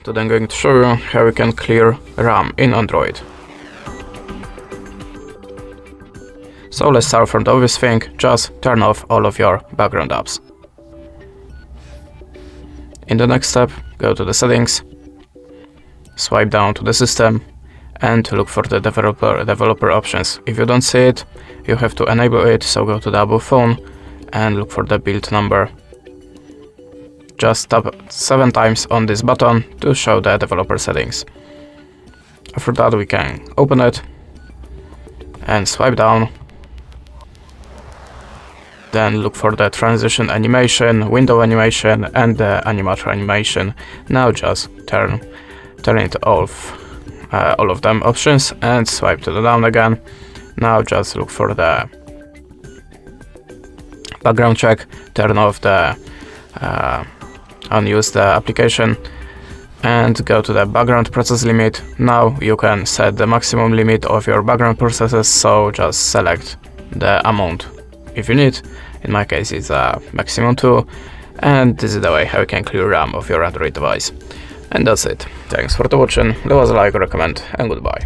Today I'm going to show you how you can clear RAM in Android. So let's start from the obvious thing, just turn off all of your background apps. In the next step, go to the settings, swipe down to the system and look for the developer options. If you don't see it, you have to enable it, so go to the above phone and look for the build number. Just tap 7 times on this button to show the developer settings. After that we can open it and swipe down. Then look for the transition animation, window animation and the animator animation. Now just turn it off, all of them options, and swipe to the down again. Now just look for the background check, turn off the unuse the application and go to the background process limit. Now you can set the maximum limit of your background processes, so just select the amount if you need. In my case it's a maximum 2, and this is the way how you can clear RAM of your Android device. And that's it. Thanks for watching, leave us a like or a comment, and goodbye.